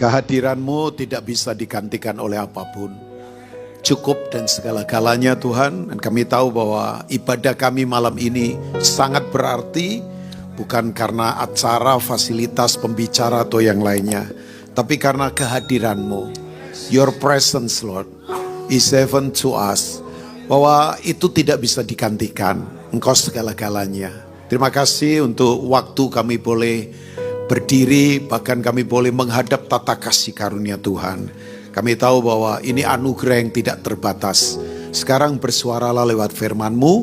Kehadiran-Mu tidak bisa digantikan oleh apapun. Cukup dan segala-galanya Tuhan. Dan kami tahu bahwa ibadah kami malam ini sangat berarti. Bukan karena acara, fasilitas, pembicara atau yang lainnya. Tapi karena kehadiran-Mu. Your presence Lord is heaven to us. Bahwa itu tidak bisa digantikan. Engkau segala-galanya. Terima kasih untuk waktu kami boleh berdiri, bahkan kami boleh menghadap tata kasih karunia Tuhan. Kami tahu bahwa ini anugerah yang tidak terbatas. Sekarang bersuaralah lewat firman-Mu.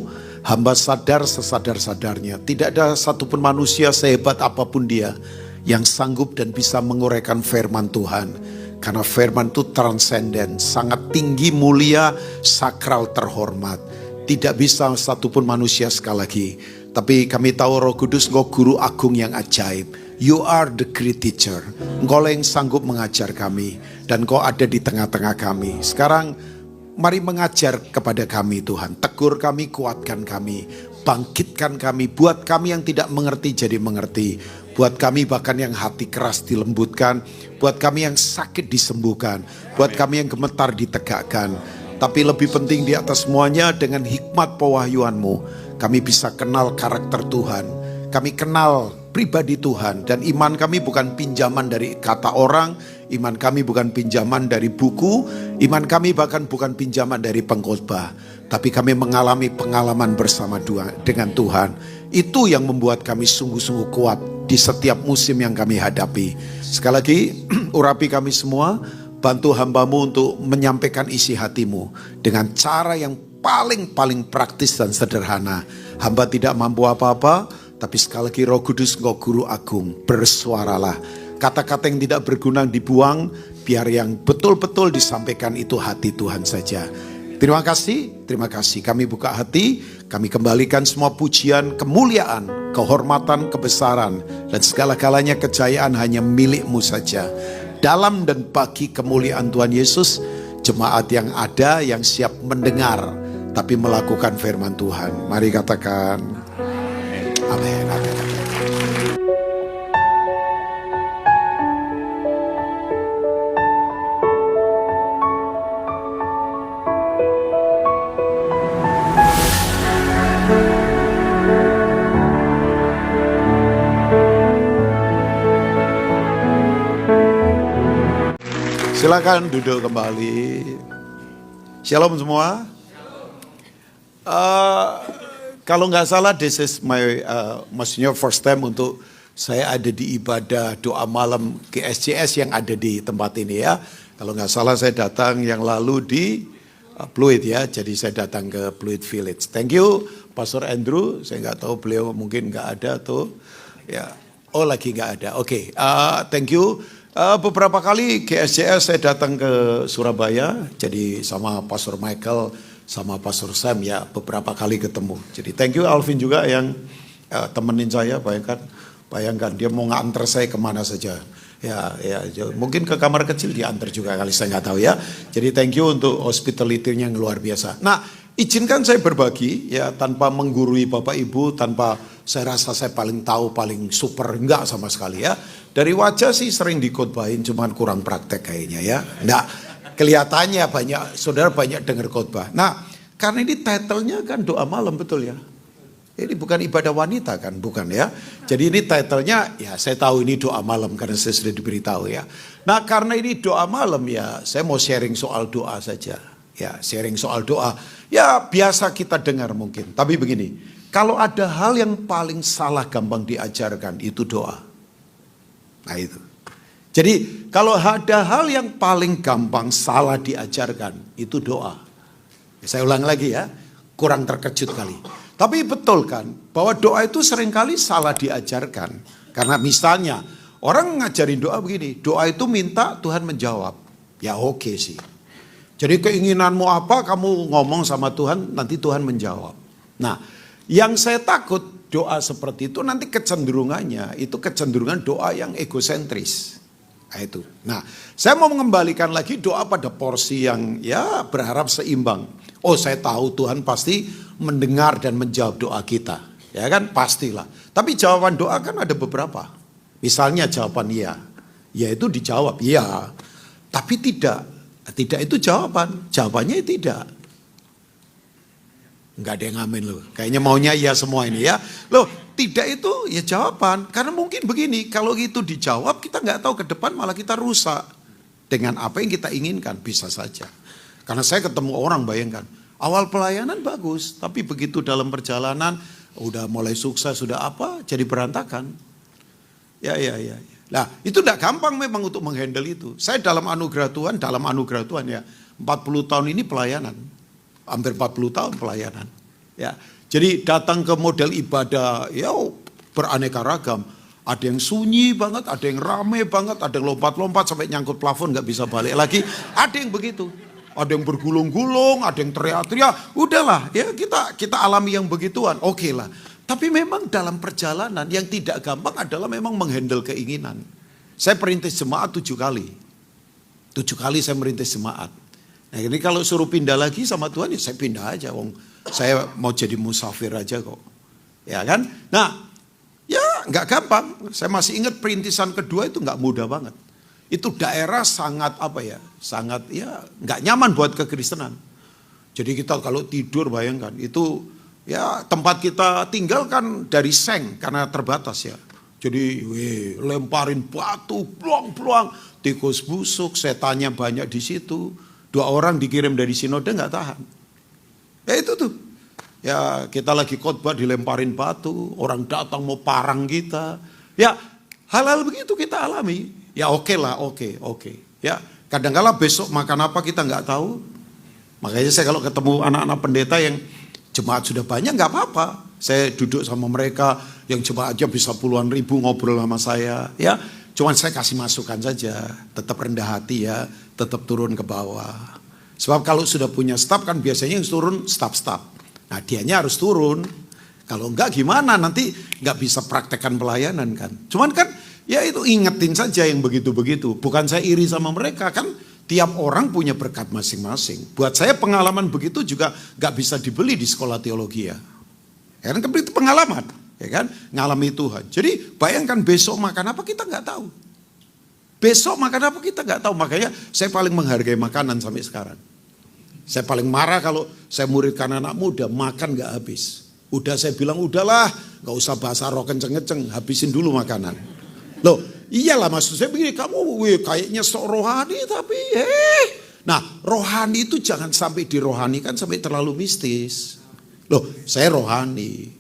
Hamba sadar sesadar-sadarnya. Tidak ada satupun manusia sehebat apapun dia yang sanggup dan bisa menguraikan firman Tuhan. Karena firman itu transenden, sangat tinggi, mulia, sakral, terhormat. Tidak bisa satupun manusia sekali lagi. Tapi kami tahu Roh Kudus Engkau guru agung yang ajaib. You are the great teacher. Engkau yang sanggup mengajar kami. Dan Engkau ada di tengah-tengah kami. Sekarang mari mengajar kepada kami Tuhan. Tegur kami, kuatkan kami. Bangkitkan kami. Buat kami yang tidak mengerti jadi mengerti. Buat kami bahkan yang hati keras dilembutkan. Buat kami yang sakit disembuhkan. Buat kami yang gemetar ditegakkan. Tapi lebih penting di atas semuanya dengan hikmat pewahyuan-Mu. Kami bisa kenal karakter Tuhan. Kami kenal pribadi Tuhan. Dan iman kami bukan pinjaman dari kata orang. Iman kami bukan pinjaman dari buku. Iman kami bahkan bukan pinjaman dari pengkhotbah. Tapi kami mengalami pengalaman bersama dengan Tuhan. Itu yang membuat kami sungguh-sungguh kuat di setiap musim yang kami hadapi. Sekali lagi, urapi kami semua. Bantu hamba-Mu untuk menyampaikan isi hati-Mu dengan cara yang paling praktis dan sederhana. Hamba tidak mampu apa-apa, tapi sekali lagi Roh Kudus Engkau guru agung, bersuaralah. Kata-kata yang tidak berguna dibuang, biar yang betul-betul disampaikan itu hati Tuhan saja. Terima kasih. Kami buka hati, kami kembalikan semua pujian, kemuliaan, kehormatan, kebesaran, dan segala-galanya kejayaan hanya milik-Mu saja. Dalam dan bagi kemuliaan Tuhan Yesus, jemaat yang ada yang siap mendengar tapi melakukan firman Tuhan. Mari katakan amin. Silakan duduk kembali. Shalom semua. Kalau nggak salah, this is my maksudnya first time untuk saya ada di ibadah doa malam GSCS yang ada di tempat ini ya. Kalau nggak salah saya datang yang lalu di Pluit ya. Jadi saya datang ke Pluit Village. Thank you Pastor Andrew. Saya nggak tahu beliau mungkin nggak ada tuh. Ya. Oh lagi nggak ada. Oke. Thank you. Beberapa kali GSCS saya datang ke Surabaya, jadi sama Pastor Michael, sama Pastor Sam ya beberapa kali ketemu. Jadi thank you Alvin juga yang temenin saya, bayangkan dia mau nganter saya kemana saja. Ya, mungkin ke kamar kecil diantar juga kali, saya nggak tahu ya. Jadi thank you untuk hospitality-nya yang luar biasa. Nah, izinkan saya berbagi ya tanpa menggurui Bapak Ibu, tanpa saya rasa saya paling tahu, paling super, enggak sama sekali ya. Dari wajah sih sering dikhotbahin, cuman kurang praktek kayaknya ya. Enggak, kelihatannya saudara banyak dengar khotbah. Nah, karena ini title-nya kan doa malam, betul ya. Ini bukan ibadah wanita kan, bukan ya. Jadi ini title-nya, ya saya tahu ini doa malam karena saya sudah diberitahu ya. Nah karena ini doa malam ya, saya mau sharing soal doa saja. Ya sharing soal doa, ya biasa kita dengar mungkin. Tapi begini, kalau ada hal yang paling salah gampang diajarkan, itu doa. Nah itu. Jadi kalau ada hal yang paling gampang salah diajarkan, itu doa. Saya ulang lagi ya, kurang terkejut kali. Tapi betul kan, bahwa doa itu seringkali salah diajarkan. Karena misalnya, orang ngajarin doa begini, doa itu minta Tuhan menjawab. Ya oke sih. Jadi keinginanmu apa, kamu ngomong sama Tuhan, nanti Tuhan menjawab. Nah, yang saya takut doa seperti itu nanti kecenderungannya, itu kecenderungan doa yang egosentris. Nah itu. Nah, saya mau mengembalikan lagi doa pada porsi yang ya berharap seimbang. Oh saya tahu Tuhan pasti mendengar dan menjawab doa kita. Ya kan pastilah. Tapi jawaban doa kan ada beberapa. Misalnya jawaban iya. Ya itu dijawab, ya. Tapi tidak. Tidak itu jawaban. Jawabannya tidak. Enggak ada yang amin loh. Kayaknya maunya iya semua ini ya. Loh, tidak itu ya jawaban. Karena mungkin begini, kalau itu dijawab kita nggak tahu ke depan malah kita rusak. Dengan apa yang kita inginkan, bisa saja. Karena saya ketemu orang, bayangkan. Awal pelayanan bagus, tapi begitu dalam perjalanan, udah mulai sukses, sudah apa, jadi berantakan. Ya. Nah, itu tidak gampang memang untuk menghandle itu. Saya dalam anugerah Tuhan ya, 40 tahun ini pelayanan. Hampir 40 tahun pelayanan. Ya, jadi datang ke model ibadah ya beraneka ragam. Ada yang sunyi banget, ada yang rame banget, ada yang lompat-lompat sampai nyangkut plafon nggak bisa balik lagi. Ada yang begitu. Ada yang bergulung-gulung, ada yang teriak-teriak. Udahlah, ya kita alami yang begituan. Oke lah. Tapi memang dalam perjalanan yang tidak gampang adalah memang menghandle keinginan. Saya perintis jemaat 7 kali. 7 kali saya merintis jemaat. Nah, ini kalau suruh pindah lagi sama Tuhan, ya saya pindah aja. Wong, saya mau jadi musafir aja kok. Ya kan? Nah, ya nggak gampang. Saya masih ingat perintisan kedua itu nggak mudah banget. Itu daerah sangat sangat ya nggak nyaman buat kekristenan. Jadi kita kalau tidur bayangkan itu ya tempat kita tinggal kan dari seng karena terbatas ya. Jadi lemparin batu, peluang, tikus busuk, setannya banyak di situ. 2 orang dikirim dari sinode nggak tahan. Ya itu tuh. Ya kita lagi khotbah dilemparin batu, orang datang mau parang kita. Ya hal-hal begitu kita alami. Ya oke. Ya kadang-kala besok makan apa kita nggak tahu. Makanya saya kalau ketemu anak-anak pendeta yang jemaat sudah banyak nggak apa-apa. Saya duduk sama mereka yang jemaat aja bisa puluhan ribu ngobrol sama saya. Ya cuman saya kasih masukan saja. Tetap rendah hati ya. Tetap turun ke bawah. Sebab kalau sudah punya staf kan biasanya yang turun staf-staf. Nah dianya harus turun. Kalau enggak gimana nanti enggak bisa praktekkan pelayanan kan. Cuman kan ya itu ingetin saja yang begitu-begitu. Bukan saya iri sama mereka kan. Tiap orang punya berkat masing-masing. Buat saya pengalaman begitu juga enggak bisa dibeli di sekolah teologi ya. Karena itu pengalaman. Ya kan? Ngalami Tuhan. Jadi bayangkan besok makan apa kita enggak tahu. Besok makan apa kita nggak tahu. Makanya saya paling menghargai makanan sampai sekarang. Saya paling marah kalau saya muridkan anak muda makan nggak habis. Udah saya bilang udahlah nggak usah bahasa roh kenceng-kenceng, habisin dulu makanan. Loh iyalah maksud saya begini, kamu kayaknya sok rohani tapi nah rohani itu jangan sampai dirohanikan sampai terlalu mistis. Loh saya rohani.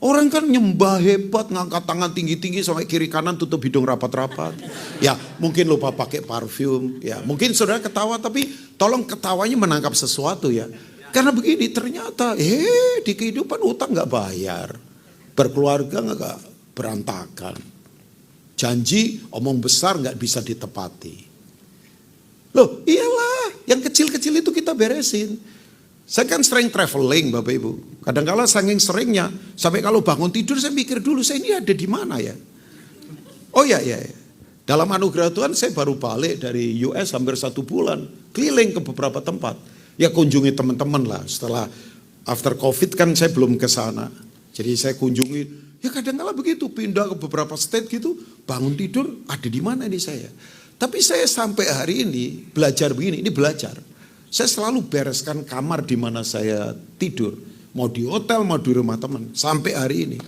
Orang kan nyembah hebat, ngangkat tangan tinggi-tinggi sampai kiri kanan tutup hidung rapat-rapat. Ya mungkin lupa pakai parfum. Ya mungkin saudara ketawa tapi tolong ketawanya menangkap sesuatu ya. Karena begini ternyata di kehidupan utang nggak bayar. Berkeluarga nggak berantakan. Janji omong besar nggak bisa ditepati. Loh iyalah yang kecil-kecil itu kita beresin. Saya kan sering traveling Bapak Ibu. Kadang-kala saking seringnya, sampai kalau bangun tidur saya mikir dulu, saya ini ada di mana ya? Oh ya. Dalam anugerah Tuhan saya baru balik dari US hampir 1 bulan. Keliling ke beberapa tempat. Ya kunjungi teman-teman lah. Setelah after COVID kan saya belum ke sana. Jadi saya kunjungi. Ya kadang-kala begitu, pindah ke beberapa state gitu. Bangun tidur, ada di mana ini saya? Tapi saya sampai hari ini belajar begini, ini belajar. Saya selalu bereskan kamar di mana saya tidur. Mau di hotel, mau di rumah teman. Sampai hari ini.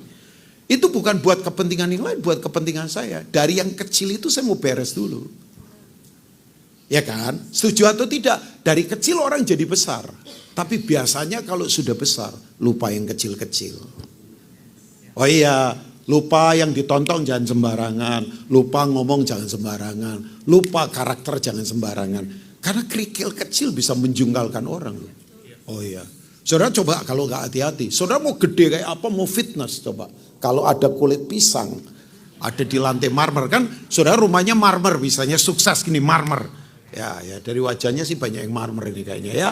Itu bukan buat kepentingan yang lain, buat kepentingan saya. Dari yang kecil itu saya mau beres dulu. Ya kan? Setuju atau tidak? Dari kecil orang jadi besar. Tapi biasanya kalau sudah besar, lupa yang kecil-kecil. Oh iya, lupa yang ditonton jangan sembarangan. Lupa ngomong jangan sembarangan. Lupa karakter jangan sembarangan. Karena kerikil kecil bisa menjungkalkan orang. Oh iya. Saudara coba kalau gak hati-hati. Saudara mau gede kayak apa, mau fitness coba. Kalau ada kulit pisang, ada di lantai marmer kan. Saudara rumahnya marmer, misalnya sukses gini marmer. Ya dari wajahnya sih banyak yang marmer ini kayaknya ya.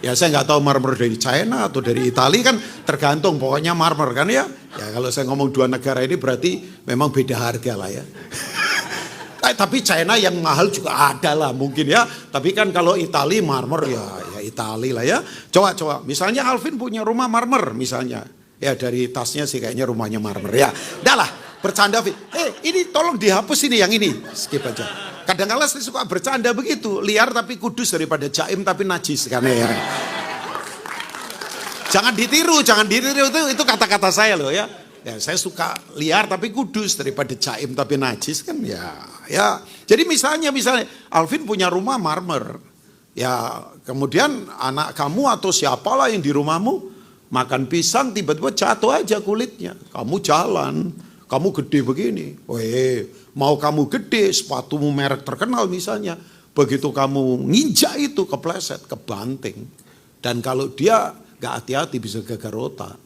Ya saya gak tahu marmer dari China atau dari Italia kan tergantung. Pokoknya marmer kan ya. Ya kalau saya ngomong 2 negara ini berarti memang beda harga lah ya. Tapi China yang mahal juga ada lah mungkin ya. Tapi kan kalau Italia marmer ya Italia lah ya. Coba. Misalnya Alvin punya rumah marmer misalnya. Ya dari tasnya sih kayaknya rumahnya Marmer. Ya, dah lah, bercanda Fit. Ini tolong dihapus ini yang ini. Skip aja. Kadang-kadang saya suka bercanda begitu. Liar tapi kudus daripada jaim tapi najis. Karena ya. Jangan ditiru itu kata-kata saya loh ya. Ya saya suka liar tapi kudus daripada jaim tapi najis kan ya. Ya. Jadi misalnya Alvin punya rumah Marmer. Ya kemudian anak kamu atau siapalah yang di rumahmu makan pisang tiba-tiba jatuh aja kulitnya. Kamu jalan, kamu gede begini. Mau kamu gede, sepatumu merek terkenal misalnya. Begitu kamu nginjak itu kepleset, kebanting. Dan kalau dia gak hati-hati bisa gegar otak.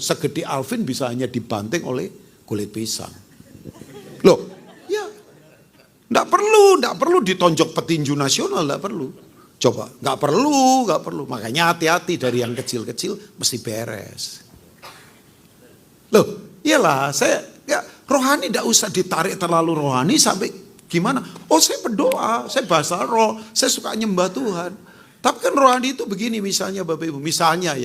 Segede Alvin bisa hanya dibanting oleh kulit pisang. Loh, ya. Gak perlu ditonjok petinju nasional, gak perlu. Coba, nggak perlu. Makanya hati-hati dari yang kecil-kecil mesti beres. Loh, iyalah, rohani tidak usah ditarik terlalu rohani sampai gimana. Saya berdoa, saya bahasa roh, saya suka nyembah Tuhan. Tapi kan rohani itu begini misalnya Bapak Ibu, misalnya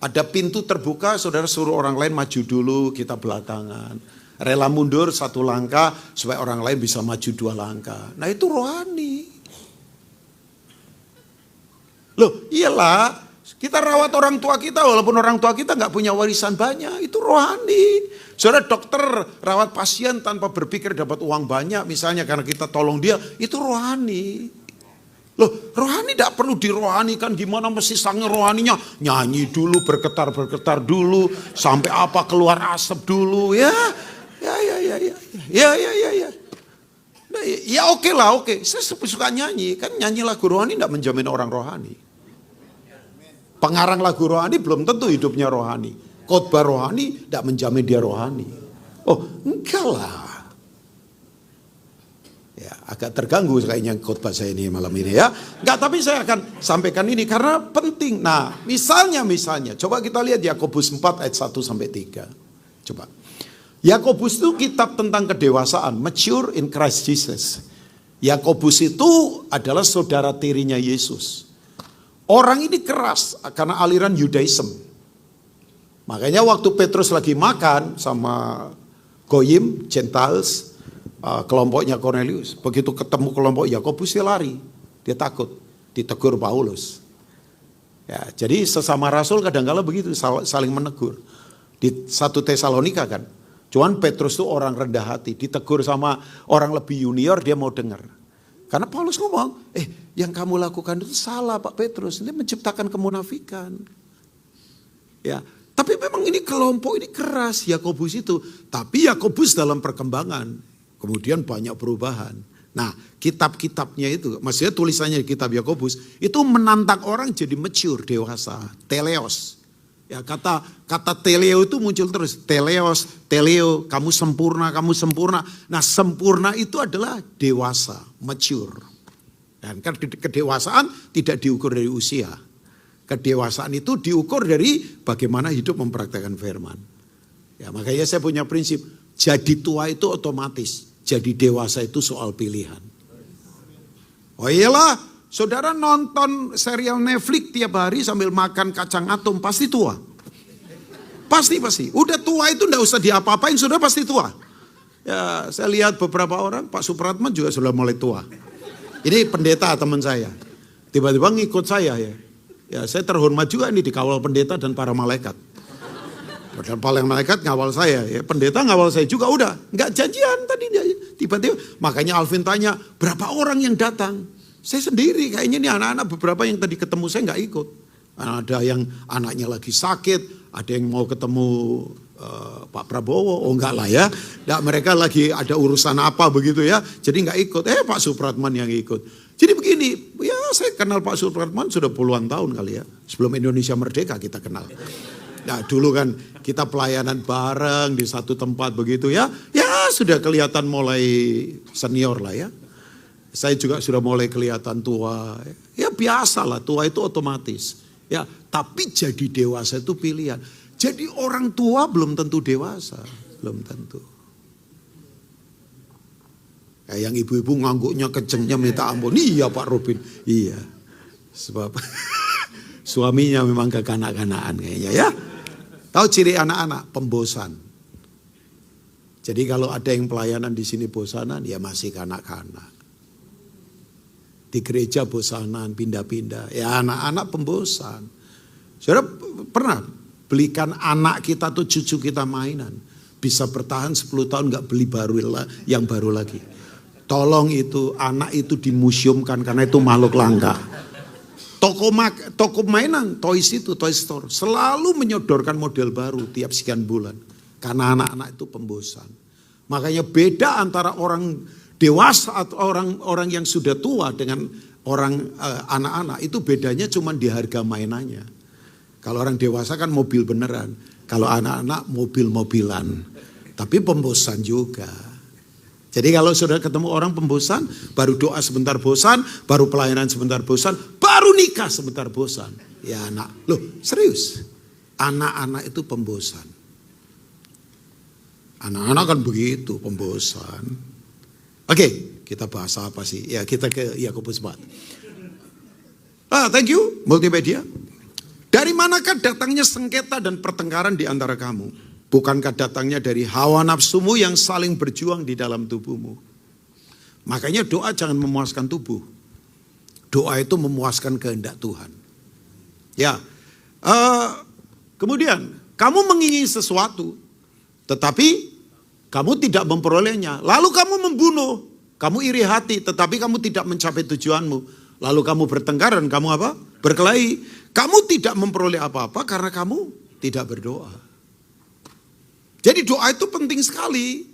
ada pintu terbuka, saudara suruh orang lain maju dulu, kita belakangan. Rela mundur 1 langkah supaya orang lain bisa maju 2 langkah. Nah itu rohani. Loh iyalah, kita rawat orang tua kita walaupun orang tua kita nggak punya warisan banyak, itu rohani. Saudara dokter rawat pasien tanpa berpikir dapat uang banyak misalnya karena kita tolong dia, itu rohani. Loh rohani tidak perlu dirohanikan gimana mesti sange rohaninya. Nyanyi dulu, bergetar dulu, sampai apa keluar asap dulu ya. Ya oke lah. Saya suka nyanyi, kan nyanyi lagu rohani tidak menjamin orang rohani. Pengarang lagu rohani belum tentu hidupnya rohani. Khotbah rohani tidak menjamin dia rohani. Enggak lah. Ya, agak terganggu kayaknya khotbah saya ini malam ini ya. Enggak, tapi saya akan sampaikan ini karena penting. Nah, misalnya, coba kita lihat Yakobus 4 ayat 1 sampai 3. Coba. Yakobus itu kitab tentang kedewasaan, mature in Christ Jesus. Yakobus itu adalah saudara tirinya Yesus. Orang ini keras karena aliran Yudaism. Makanya waktu Petrus lagi makan sama Goyim, Gentiles, kelompoknya Cornelius. Begitu ketemu kelompok Yakobus dia lari. Dia takut, ditegur Paulus. Ya, jadi sesama rasul kadang-kala begitu saling menegur. Di 1 Tesalonika kan. Cuman Petrus itu orang rendah hati. Ditegur sama orang lebih junior dia mau dengar. Karena Paulus ngomong, yang kamu lakukan itu salah Pak Petrus, ini menciptakan kemunafikan. Ya, tapi memang ini kelompok ini keras Yakobus itu, tapi Yakobus dalam perkembangan, kemudian banyak perubahan. Nah, kitab-kitabnya itu, maksudnya tulisannya di kitab Yakobus itu menantang orang jadi mature, dewasa, teleos. Ya, kata teleo itu muncul terus, teleo, kamu sempurna. Nah, sempurna itu adalah dewasa, mature. Dan kan kedewasaan tidak diukur dari usia. Kedewasaan itu diukur dari bagaimana hidup mempraktikkan firman. Ya, makanya saya punya prinsip, jadi tua itu otomatis, jadi dewasa itu soal pilihan. Oh iyalah, saudara nonton serial Netflix tiap hari sambil makan kacang atom pasti tua. Pasti. Udah tua itu enggak usah diapa-apain, sudah pasti tua. Ya, saya lihat beberapa orang, Pak Supratman juga sudah mulai tua. Ini pendeta teman saya. Tiba-tiba ngikut saya ya. Ya, saya terhormat juga ini dikawal pendeta dan para malaikat. Padahal para malaikat ngawal saya, ya. Pendeta ngawal saya juga udah, enggak janjian tadi dia. Tiba-tiba makanya Alvin tanya, berapa orang yang datang? Saya sendiri, kayaknya nih anak-anak beberapa yang tadi ketemu saya nggak ikut. Ada yang anaknya lagi sakit, ada yang mau ketemu Pak Prabowo, enggak lah ya. Nah, mereka lagi ada urusan apa begitu ya, jadi nggak ikut. Pak Supratman yang ikut. Jadi begini, ya saya kenal Pak Supratman sudah puluhan tahun kali ya. Sebelum Indonesia merdeka kita kenal. Nah dulu kan kita pelayanan bareng di satu tempat begitu ya. Ya sudah kelihatan mulai senior lah ya. Saya juga sudah mulai kelihatan tua. Ya biasalah, tua itu otomatis. Ya, tapi jadi dewasa itu pilihan. Jadi orang tua belum tentu dewasa, belum tentu. Yang ibu-ibu ngangguknya kencengnya minta ampun. Iya Pak Robin, iya. Sebab Suaminya memang kekanak-kanakan kayaknya ya. Tahu ciri anak-anak? Pembosan. Jadi kalau ada yang pelayanan di sini bosanan, ya masih kanak-kanak. Di gereja bosanan, pindah-pindah. Ya anak-anak pembosan. Saudara pernah belikan anak kita tuh cucu kita mainan. Bisa bertahan 10 tahun gak beli yang baru lagi. Tolong itu anak itu dimuseumkan karena itu makhluk langka. Toko mainan, toys itu, Toy Store. Selalu menyodorkan model baru tiap sekian bulan. Karena anak-anak itu pembosan. Makanya beda antara orang dewasa atau orang yang sudah tua dengan orang anak-anak. Itu bedanya cuma di harga mainannya. Kalau orang dewasa kan mobil beneran. Kalau anak-anak mobil-mobilan. Tapi pembosan juga. Jadi kalau sudah ketemu orang pembosan, baru doa sebentar bosan, baru pelayanan sebentar bosan, baru nikah sebentar bosan. Ya anak, loh serius. Anak-anak itu pembosan. Anak-anak kan begitu, pembosan. Oke, kita bahas apa sih? Ya kita ke Yakobus 4. Thank you, multimedia. Dari manakah datangnya sengketa dan pertengkaran di antara kamu? Bukankah datangnya dari hawa nafsumu yang saling berjuang di dalam tubuhmu? Makanya doa jangan memuaskan tubuh. Doa itu memuaskan kehendak Tuhan. Ya, kemudian kamu mengingini sesuatu, tetapi kamu tidak memperolehnya. Lalu kamu membunuh, kamu iri hati, tetapi kamu tidak mencapai tujuanmu. Lalu kamu bertengkar dan kamu apa? Berkelahi. Kamu tidak memperoleh apa-apa karena kamu tidak berdoa. Jadi doa itu penting sekali.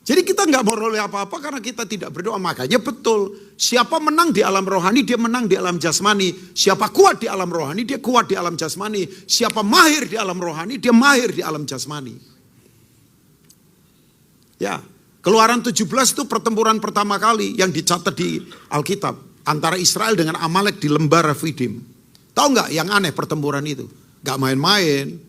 Jadi kita nggak memperoleh apa-apa karena kita tidak berdoa. Makanya betul, siapa menang di alam rohani, dia menang di alam jasmani. Siapa kuat di alam rohani, dia kuat di alam jasmani. Siapa mahir di alam rohani, dia mahir di alam jasmani. Ya, Keluaran 17 itu pertempuran pertama kali yang dicatat di Alkitab. Antara Israel dengan Amalek di lembah Refidim. Tahu nggak yang aneh pertempuran itu? Nggak main-main.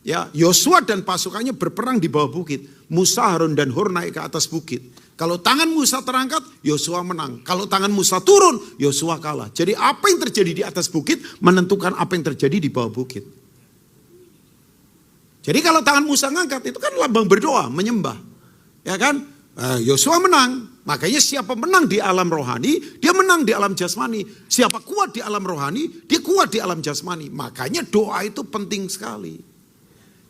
Ya, Yosua dan pasukannya berperang di bawah bukit. Musa, Harun dan Hur naik ke atas bukit. Kalau tangan Musa terangkat, Yosua menang. Kalau tangan Musa turun, Yosua kalah. Jadi apa yang terjadi di atas bukit menentukan apa yang terjadi di bawah bukit. Jadi kalau tangan Musa ngangkat itu kan lambang berdoa, menyembah. Ya kan? Yosua menang. Makanya siapa menang di alam rohani, dia menang di alam jasmani. Siapa kuat di alam rohani, dia kuat di alam jasmani. Makanya doa itu penting sekali.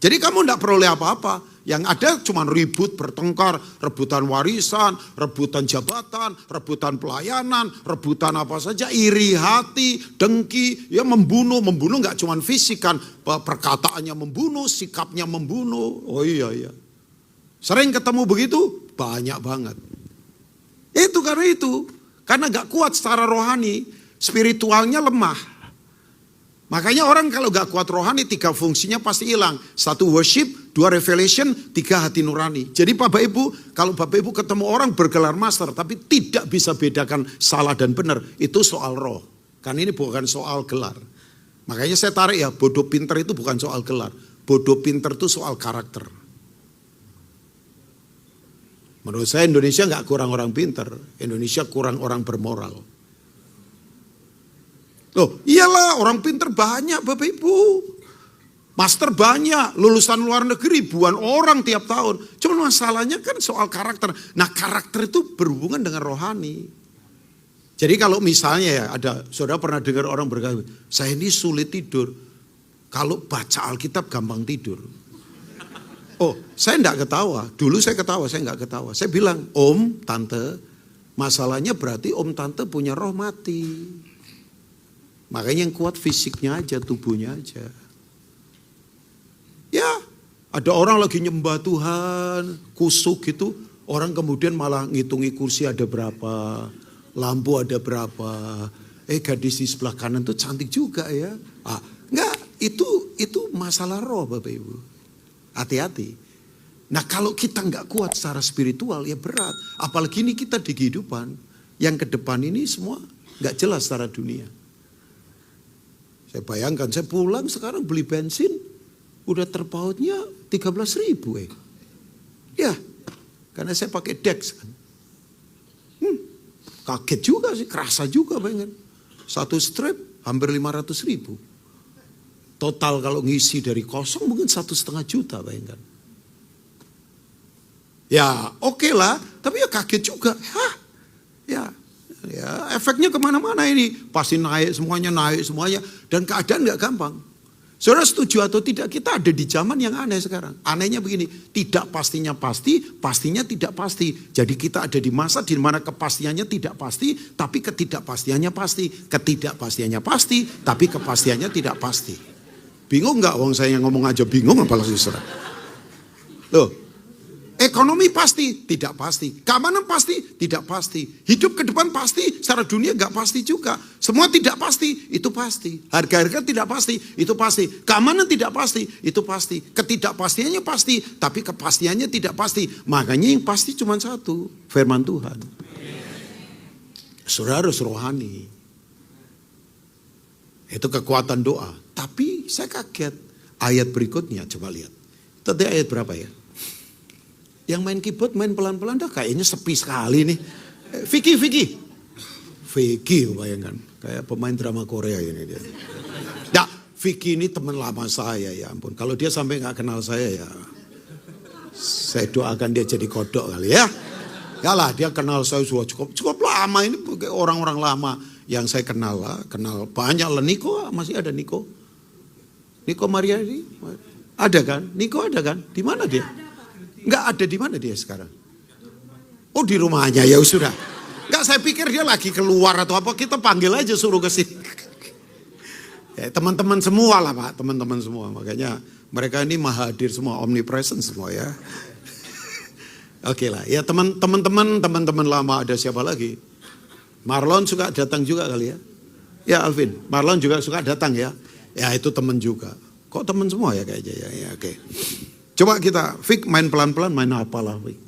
Jadi kamu tidak peroleh apa-apa. Yang ada cuma ribut, bertengkar, rebutan warisan, rebutan jabatan, rebutan pelayanan, rebutan apa saja, iri hati, dengki, ya membunuh nggak cuma fisik kan, perkataannya membunuh, sikapnya membunuh. Oh iya. Sering ketemu begitu? Banyak banget. Itu karena nggak kuat secara rohani, spiritualnya lemah. Makanya orang kalau gak kuat rohani 3 fungsinya pasti hilang. 1 worship, 2 revelation, 3 hati nurani. Jadi Bapak Ibu, kalau Bapak Ibu ketemu orang bergelar master tapi tidak bisa bedakan salah dan benar, itu soal roh. Karena ini bukan soal gelar. Makanya saya tarik ya, bodoh pinter itu bukan soal gelar. Bodoh pinter itu soal karakter. Menurut saya Indonesia gak kurang orang pinter. Indonesia kurang orang bermoral. Loh, iyalah orang pinter banyak Bapak Ibu. Master banyak, lulusan luar negeri ribuan orang tiap tahun. Cuma masalahnya kan soal karakter. Nah karakter itu berhubungan dengan rohani. Jadi kalau misalnya ya ada, saudara pernah dengar orang berkata, saya ini sulit tidur. Kalau baca Alkitab gampang tidur. Oh, saya enggak ketawa. Dulu saya ketawa, saya enggak ketawa. Saya bilang, Om, Tante, masalahnya berarti Om Tante punya roh mati. Makanya yang kuat fisiknya aja, tubuhnya aja. Ya, ada orang lagi nyembah Tuhan, kusuk gitu. Orang kemudian malah ngitungi kursi ada berapa, lampu ada berapa. Gadis di sebelah kanan tuh cantik juga ya. Enggak, itu masalah roh Bapak Ibu. Hati-hati. Nah kalau kita enggak kuat secara spiritual ya berat. Apalagi ini kita di kehidupan. Yang ke depan ini semua enggak jelas secara dunia. Saya bayangkan, saya pulang sekarang beli bensin, udah terpautnya 13.000 Ya, karena saya pakai Dex kan. Kaget juga sih, kerasa juga pengen. Satu strip hampir 500.000. Total kalau ngisi dari kosong mungkin 1,5 juta, bayangkan. Ya oke lah, tapi ya kaget juga. Ya efeknya kemana-mana ini. Pasti naik semuanya. Dan keadaan gak gampang. Saudara setuju atau tidak, kita ada di zaman yang aneh sekarang. Anehnya begini, tidak pastinya pasti, pastinya tidak pasti. Jadi kita ada di masa di mana kepastiannya tidak pasti, tapi ketidakpastiannya pasti. Ketidakpastiannya pasti, tapi kepastiannya tidak pasti. Bingung gak? Wong saya yang ngomong aja bingung, apalagi saudara. Loh, ekonomi pasti, tidak pasti. Keamanan pasti, tidak pasti. Hidup ke depan pasti, secara dunia gak pasti juga. Semua tidak pasti, itu pasti. Harga-harga tidak pasti, itu pasti. Keamanan tidak pasti, itu pasti. Ketidakpastiannya pasti, tapi kepastiannya tidak pasti. Makanya yang pasti cuma satu, firman Tuhan. Saudara harus rohani. Itu kekuatan doa. Tapi saya kaget. Ayat berikutnya, coba lihat. Tadi ayat berapa ya? Yang main keyboard main pelan-pelan dah kayaknya sepi sekali nih. Vicky bayangkan. Kayak pemain drama Korea ini dia. Ya, Vicky ini teman lama saya, ya ampun. Kalau dia sampai gak kenal saya ya. Saya doakan dia jadi kodok kali ya. Ya lah, dia kenal saya sudah cukup lama. Ini orang-orang lama yang saya kenal lah. Kenal banyak lah. Niko, masih ada Niko. Niko Mariadi. Ada kan? Niko ada kan? Di mana dia? Enggak ada, di mana dia sekarang? Oh, di rumahnya, ya sudah. Enggak, saya pikir dia lagi keluar atau apa. Kita panggil aja, suruh ke sini. Ya, teman-teman semua lah Pak, teman-teman semua. Makanya mereka ini mahadir semua, omnipresent semua ya. Oke lah, ya teman-teman lama ada siapa lagi? Marlon suka datang juga kali ya. Ya Alvin, Marlon juga suka datang ya. Ya itu teman juga. Kok teman semua ya kayaknya ya, oke. Coba kita, Fik main pelan-pelan, main apalah Fik.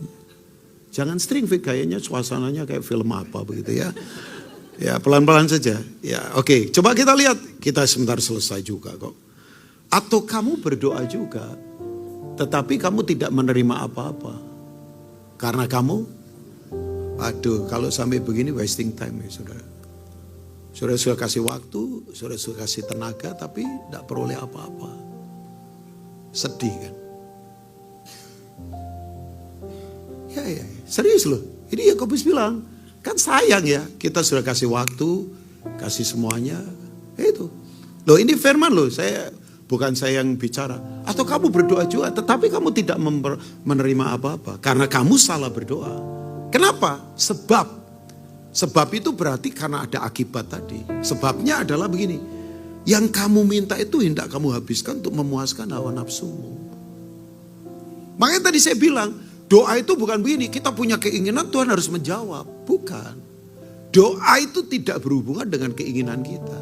Jangan string Fik, kayaknya suasananya kayak film apa begitu ya. Ya pelan-pelan saja. Ya oke, coba kita lihat. Kita sebentar selesai juga kok. Atau kamu berdoa juga, tetapi kamu tidak menerima apa-apa. Karena kamu, aduh kalau sampai begini wasting time ya saudara. Saudara sudah kasih waktu, saudara sudah kasih tenaga, tapi tidak peroleh apa-apa. Sedih kan. Ya, serius loh. Ini Yakobus bilang, kan sayang ya, kita sudah kasih waktu, kasih semuanya. Itu. Loh ini firman loh, bukan saya yang bicara. Atau kamu berdoa juga, tetapi kamu tidak menerima apa-apa. Karena kamu salah berdoa. Kenapa? Sebab itu berarti karena ada akibat tadi. Sebabnya adalah begini. Yang kamu minta itu hendak kamu habiskan untuk memuaskan hawa nafsumu. Makanya tadi saya bilang, doa itu bukan begini, kita punya keinginan Tuhan harus menjawab. Bukan. Doa itu tidak berhubungan dengan keinginan kita.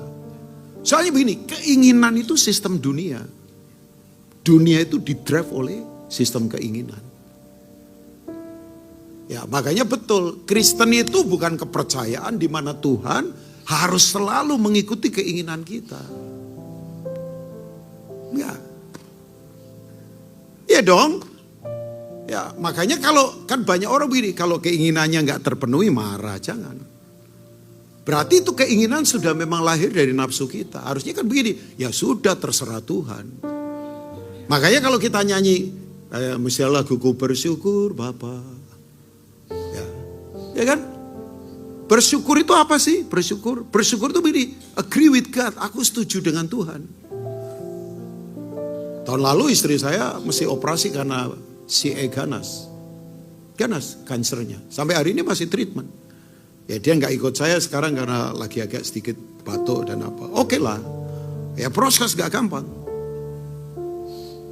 Soalnya begini, keinginan itu sistem dunia. Dunia itu didrive oleh sistem keinginan. Ya makanya betul, Kristen itu bukan kepercayaan di mana Tuhan harus selalu mengikuti keinginan kita. Ya. Ya dong. Ya, makanya kalau kan banyak orang begini, kalau keinginannya nggak terpenuhi marah, jangan. Berarti itu keinginan sudah memang lahir dari nafsu kita. Harusnya kan begini, ya sudah terserah Tuhan. Makanya kalau kita nyanyi, misalnya laguku bersyukur Bapa. Ya kan? Bersyukur itu apa sih? Bersyukur itu begini, agree with God, aku setuju dengan Tuhan. Tahun lalu istri saya mesti operasi karena ganas kansernya. Sampai hari ini masih treatment. Ya dia nggak ikut saya sekarang karena lagi agak sedikit batuk dan apa. Oke lah. Ya proses gak gampang.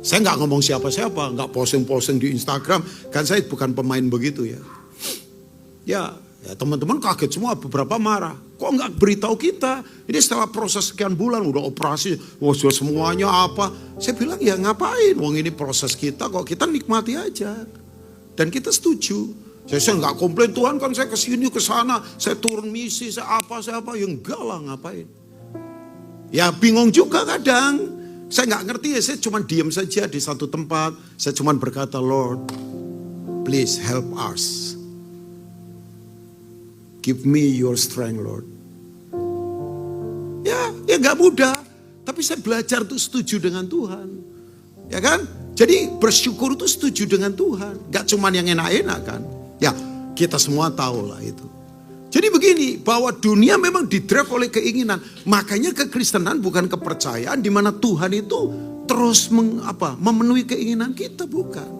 Saya nggak ngomong siapa-siapa, nggak posting-posting di Instagram. Kan saya bukan pemain begitu ya. Ya teman-teman kaget semua, beberapa marah. Kok nggak beritahu kita? Ini setelah proses sekian bulan udah operasi, sudah semuanya apa? Saya bilang ya ngapain? Wong ini proses kita, kok kita nikmati aja. Dan kita setuju. Saya nggak komplain, Tuhan kan saya kesini kesana, saya turun misi, saya apa, ya enggak lah ngapain. Ya bingung juga kadang. Saya nggak ngerti ya, saya cuma diam saja di satu tempat. Saya cuma berkata, Lord, please help us. Give me your strength, Lord. ya nggak mudah. Tapi saya belajar untuk setuju dengan Tuhan. Ya kan? Jadi bersyukur itu setuju dengan Tuhan. Gak cuma yang enak-enak kan. Ya kita semua tahu lah itu. Jadi begini, bahwa dunia memang didrive oleh keinginan. Makanya kekristenan bukan kepercayaan di mana Tuhan itu terus memenuhi keinginan kita, bukan.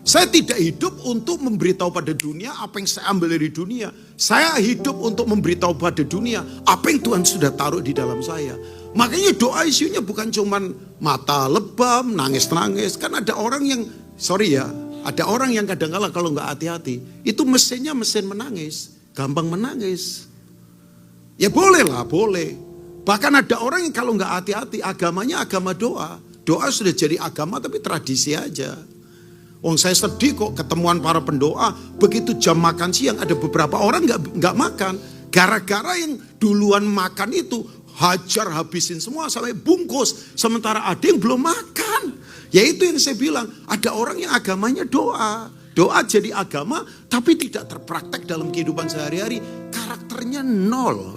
Saya tidak hidup untuk memberitahu pada dunia apa yang saya ambil dari dunia. Saya hidup untuk memberitahu pada dunia apa yang Tuhan sudah taruh di dalam saya. Makanya doa isunya bukan cuman mata lebam, nangis-nangis. Kan ada orang yang, ada orang yang kadang-kala kalau nggak hati-hati, itu mesinnya mesin menangis, gampang menangis. Ya boleh lah, boleh. Bahkan ada orang yang kalau nggak hati-hati, agamanya agama doa. Doa sudah jadi agama tapi tradisi aja. Saya sedih kok ketemuan para pendoa, begitu jam makan siang ada beberapa orang nggak makan. Gara-gara yang duluan makan itu hajar habisin semua sampai bungkus. Sementara ada yang belum makan. Yaitu yang saya bilang, ada orang yang agamanya doa. Doa jadi agama tapi tidak terpraktek dalam kehidupan sehari-hari. Karakternya nol.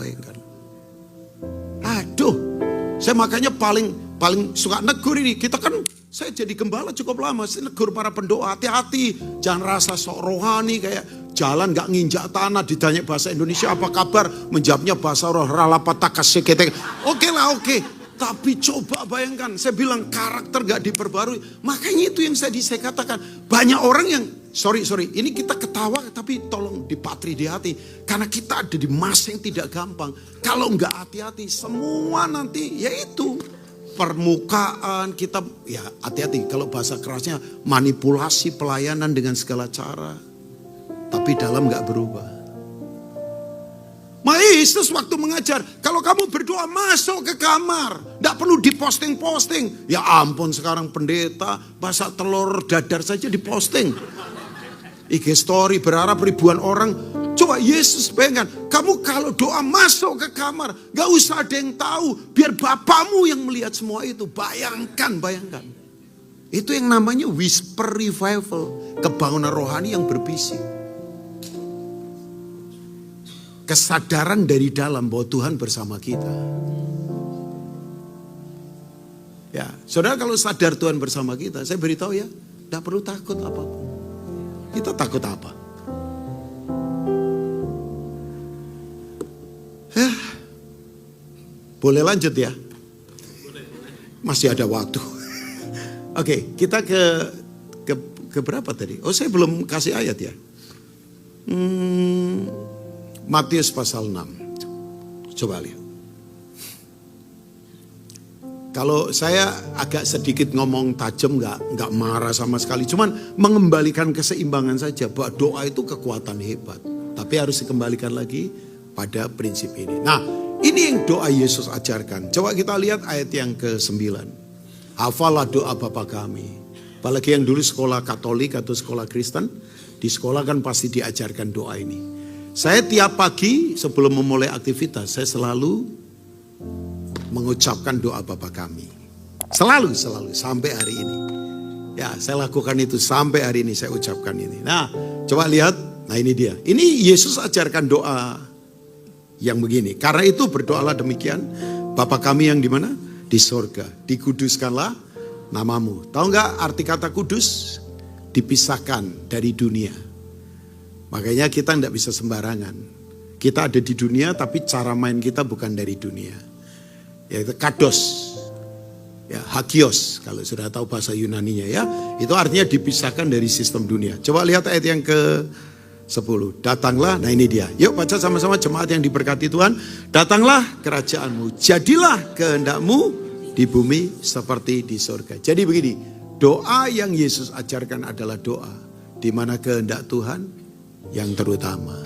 Aduh, saya makanya paling suka negur ini. Kita kan, saya jadi gembala cukup lama, saya negur para pendoa, hati-hati. Jangan rasa sok rohani kayak jalan gak nginjak tanah, ditanya bahasa Indonesia apa kabar, menjawabnya bahasa roh ralapatakasekete. Oke lah, oke. Tapi coba bayangkan, saya bilang karakter gak diperbarui. Makanya itu yang saya katakan. Banyak orang yang, sorry, ini kita ketawa tapi tolong dipatri di hati. Karena kita ada di masa yang tidak gampang. Kalau gak hati-hati, semua nanti yaitu permukaan kita, ya hati-hati kalau bahasa kerasnya manipulasi pelayanan dengan segala cara. Tapi dalam gak berubah. Yesus waktu mengajar, kalau kamu berdoa masuk ke kamar, gak perlu diposting-posting. Ya ampun, sekarang pendeta bahasa telur dadar saja diposting. IG story berharap ribuan orang. Coba Yesus bayangkan, kamu kalau doa masuk ke kamar, gak usah ada yang tahu, biar Bapamu yang melihat semua itu. Bayangkan. Itu yang namanya whisper revival, kebangunan rohani yang berbisik. Kesadaran dari dalam bahwa Tuhan bersama kita. Ya, saudara kalau sadar Tuhan bersama kita, saya beritahu ya, gak perlu takut apapun. Kita takut apa? Boleh lanjut ya? Masih ada waktu. Oke, kita ke berapa tadi? Oh, saya belum kasih ayat ya. Matius pasal 6. Coba lihat. Kalau saya agak sedikit ngomong tajam, nggak marah sama sekali. Cuman mengembalikan keseimbangan saja. Bahwa doa itu kekuatan hebat. Tapi harus dikembalikan lagi pada prinsip ini. Nah, ini yang doa Yesus ajarkan. Coba kita lihat ayat yang ke-9. Hafalah doa Bapa kami. Apalagi yang dulu sekolah Katolik atau sekolah Kristen. Di sekolah kan pasti diajarkan doa ini. Saya tiap pagi sebelum memulai aktivitas, saya selalu mengucapkan doa Bapa kami. Selalu sampai hari ini. Ya, saya lakukan itu sampai hari ini saya ucapkan ini. Nah, coba lihat. Nah, ini dia. Ini Yesus ajarkan doa yang begini. Karena itu berdoalah demikian. Bapa kami yang di mana? Di sorga. Dikuduskanlah namamu. Tahu nggak arti kata kudus? Dipisahkan dari dunia. Makanya kita tidak bisa sembarangan. Kita ada di dunia tapi cara main kita bukan dari dunia. Yaitu kados. Ya, hagios kalau sudah tahu bahasa Yunaninya ya. Itu artinya dipisahkan dari sistem dunia. Coba lihat ayat yang ke-10. Datanglah, nah ini dia. Yuk baca sama-sama jemaat yang diberkati Tuhan. Datanglah kerajaanmu. Jadilah kehendakmu di bumi seperti di surga. Jadi begini, doa yang Yesus ajarkan adalah doa di mana kehendak Tuhan yang terutama.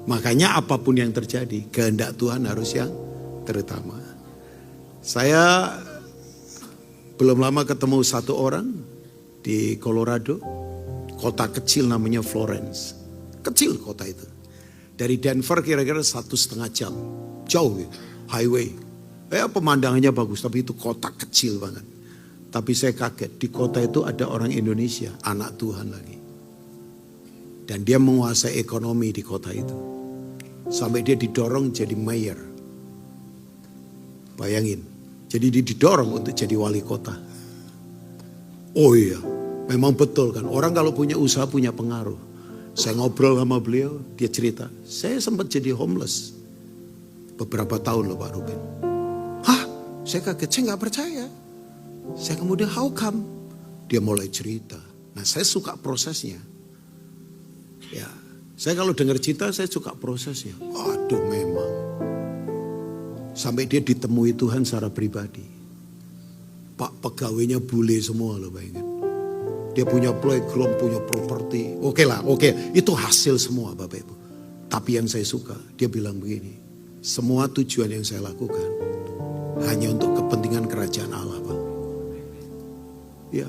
Makanya apapun yang terjadi, kehendak Tuhan harus yang terutama. Saya belum lama ketemu satu orang di Colorado, kota kecil namanya Florence. Kecil kota itu. Dari Denver kira-kira 1,5 jam. Jauh gitu, highway. Pemandangannya bagus, tapi itu kota kecil banget. Tapi saya kaget, di kota itu ada orang Indonesia, anak Tuhan lagi. Dan dia menguasai ekonomi di kota itu. Sampai dia didorong jadi mayor. Bayangin. Jadi dia didorong untuk jadi wali kota. Oh iya, memang betul kan. Orang kalau punya usaha punya pengaruh. Saya ngobrol sama beliau, dia cerita. Saya sempat jadi homeless. Beberapa tahun loh Pak Ruben. Hah? Saya kaget, saya gak percaya. Saya kemudian how come? Dia mulai cerita. Nah saya suka prosesnya. Ya, saya kalau dengar cerita saya suka prosesnya. Aduh memang. Sampai dia ditemui Tuhan secara pribadi. Pak pegawainya bule semua loh bayangin. Dia punya playground, punya properti. Oke lah, oke. Itu hasil semua Bapak Ibu. Tapi yang saya suka, dia bilang begini. Semua tujuan yang saya lakukan hanya untuk kepentingan kerajaan Allah Pak. Ya.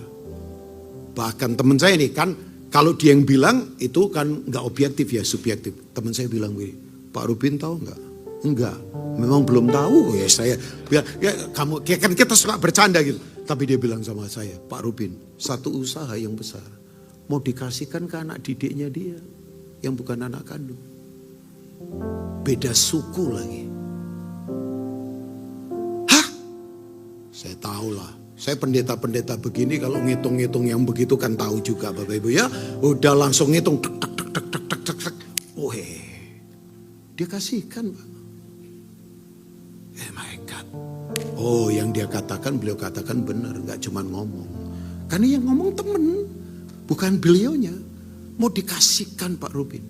Bahkan teman saya nih kan, kalau dia yang bilang itu kan gak objektif ya, subjektif. Teman saya bilang begini, Pak Ruben tahu gak? Enggak, memang belum tahu ya saya. Ya kamu kan kita suka bercanda gitu. Tapi dia bilang sama saya, Pak Ruben, satu usaha yang besar mau dikasihkan ke anak didiknya dia yang bukan anak kandung. Beda suku lagi. Hah? Saya tahu lah. Saya pendeta-pendeta begini kalau ngitung-ngitung yang begitu kan tahu juga Bapak Ibu ya. Udah langsung ngitung. Tek. Oh dia kasihkan Pak. My God. Oh yang dia katakan, beliau katakan benar. Gak cuma ngomong. Karena yang ngomong temen. Bukan beliaunya. Mau dikasihkan Pak Ruben.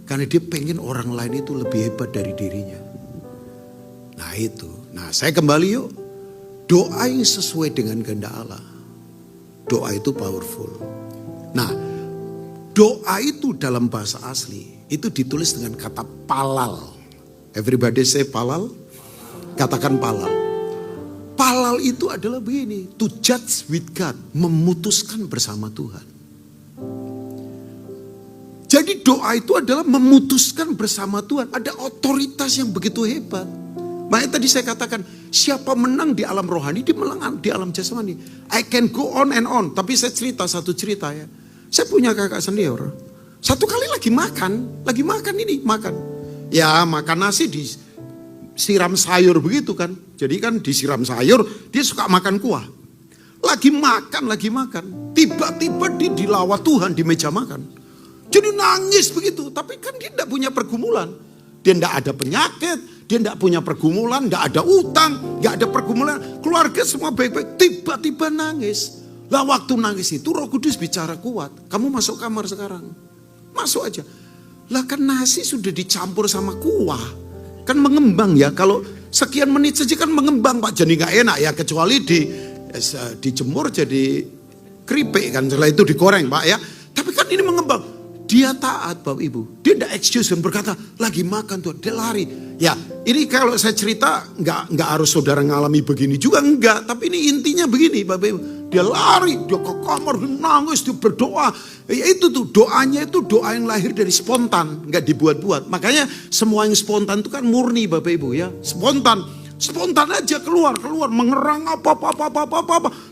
Karena dia pengen orang lain itu lebih hebat dari dirinya. Nah itu. Nah saya kembali yuk. Doa yang sesuai dengan kehendak Allah. Doa itu powerful. Nah doa itu dalam bahasa asli. Itu ditulis dengan kata palal. Everybody say palal. Katakan palal. Palal itu adalah begini. To judge with God. Memutuskan bersama Tuhan. Jadi doa itu adalah memutuskan bersama Tuhan. Ada otoritas yang begitu hebat. Makanya tadi saya katakan. Siapa menang di alam rohani. Dia menang di alam jasmani. I can go on and on. Tapi saya cerita satu cerita ya. Saya punya kakak senior. Satu kali lagi makan. Lagi makan ini. Makan. Ya makan nasi di siram sayur begitu kan. Jadi kan disiram sayur, dia suka makan kuah. Lagi makan. Tiba-tiba dia dilawat Tuhan di meja makan. Jadi nangis begitu. Tapi kan dia tidak punya pergumulan. Dia tidak ada penyakit, dia tidak punya pergumulan, tidak ada utang, tidak ada pergumulan. Keluarga semua baik-baik. Tiba-tiba nangis. Lah waktu nangis itu Roh Kudus bicara kuat. Kamu masuk kamar sekarang. Masuk aja. Lah kan nasi sudah dicampur sama kuah. Kan mengembang ya, kalau sekian menit saja kan mengembang Pak, jadi gak enak ya, kecuali dijemur jadi keripik kan, setelah itu digoreng Pak ya. Tapi kan ini mengembang, dia taat Bapak Ibu, dia tidak excuse dan berkata, lagi makan tuh, dia lari. Ya ini kalau saya cerita, nggak harus saudara ngalami begini juga, enggak, tapi ini intinya begini Bapak Ibu. Dia lari, dia ke kamar, dia nangis, dia berdoa. Ya itu tuh doanya itu doa yang lahir dari spontan, nggak dibuat-buat. Makanya semua yang spontan itu kan murni Bapak Ibu ya, spontan aja keluar, mengerang apa.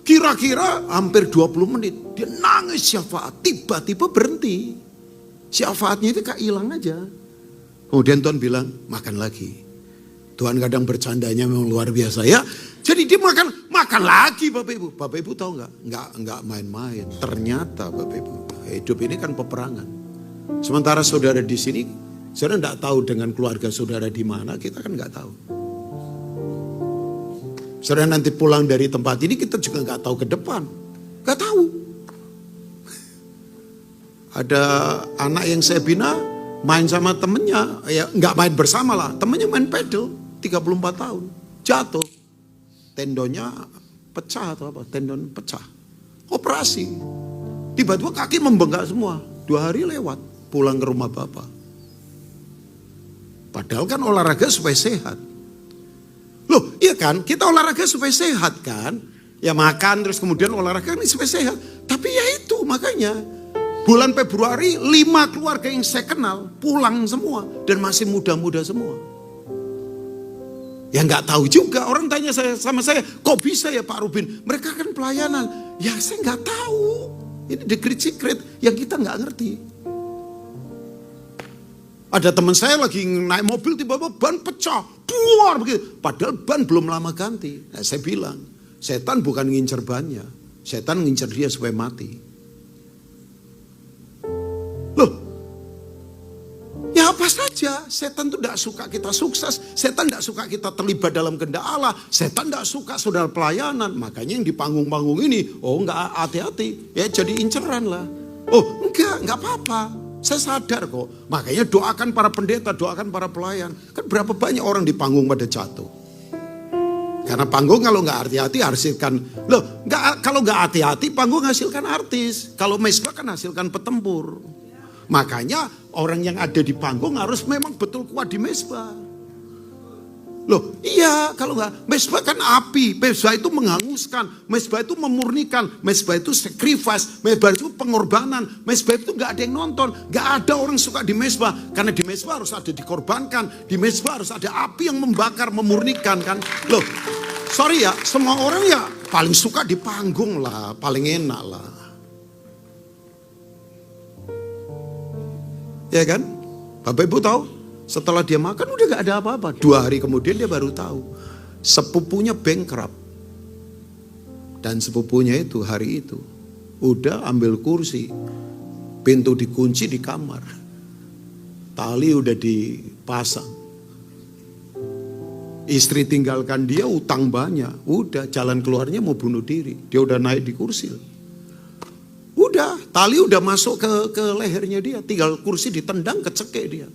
Kira-kira hampir 20 menit dia nangis syafaat, tiba-tiba berhenti. Syafaatnya itu kayak hilang aja. Kemudian Tuhan bilang makan lagi. Tuhan kadang bercandanya memang luar biasa ya. Jadi dia makan lagi Bapak Ibu. Bapak Ibu tahu nggak main-main. Ternyata Bapak Ibu, hidup ini kan peperangan. Sementara saudara di sini, saudara nggak tahu dengan keluarga saudara di mana, kita kan nggak tahu. Saudara nanti pulang dari tempat ini, kita juga nggak tahu ke depan, nggak tahu. Ada anak yang saya bina main sama temennya, ya nggak main bersama lah, temennya main pedal, 34 tahun, jatuh. Tendonnya pecah atau apa? Tendon pecah. Operasi. Tiba-tiba kaki membengkak semua. 2 hari lewat. Pulang ke rumah bapak. Padahal kan olahraga supaya sehat. Loh iya kan? Kita olahraga supaya sehat kan? Ya makan terus kemudian olahraga ini supaya sehat. Tapi ya itu makanya. Bulan Februari 5 keluarga yang saya kenal pulang semua. Dan masih muda-muda semua. Ya nggak tahu juga, orang tanya sama saya, kok bisa ya Pak Ruben? Mereka kan pelayanan. Ya saya nggak tahu. Ini the great secret yang kita nggak ngerti. Ada teman saya lagi naik mobil tiba-tiba ban pecah, buar begitu. Padahal ban belum lama ganti. Nah, saya bilang, setan bukan ngincer bannya, setan ngincer dia supaya mati. Loh, ya apa saja, setan tuh tidak suka kita sukses, setan tidak suka kita terlibat dalam kehendak Allah, setan tidak suka saudara pelayanan. Makanya yang di panggung-panggung ini, oh enggak, hati-hati, ya jadi inceran lah. Oh enggak apa-apa. Saya sadar kok, makanya doakan para pendeta, doakan para pelayan. Kan berapa banyak orang di panggung pada jatuh. Karena panggung kalau nggak hati-hati hasilkan, kalau nggak hati-hati panggung hasilkan artis. Kalau mesbah kan hasilkan petempur. Makanya orang yang ada di panggung harus memang betul kuat di mesbah. Loh iya, kalau nggak, mesbah kan api, mesbah itu menghanguskan, mesbah itu memurnikan, mesbah itu sacrifice, mesbah itu pengorbanan, mesbah itu nggak ada yang nonton, nggak ada orang suka di mesbah, karena di mesbah harus ada dikorbankan, di mesbah harus ada api yang membakar, memurnikan kan. Loh, sorry ya, semua orang ya paling suka di panggung lah, paling enak lah. Ya kan? Bapak Ibu tahu? Setelah dia makan udah gak ada apa-apa. 2 hari kemudian dia baru tahu. Sepupunya bankrupt. Dan sepupunya itu hari itu udah ambil kursi. Pintu dikunci di kamar. Tali udah dipasang. Istri tinggalkan dia, utang banyak. Udah jalan keluarnya mau bunuh diri. Dia udah naik di kursi. Udah, tali udah masuk ke lehernya dia. Tinggal kursi ditendang, kecekek dia.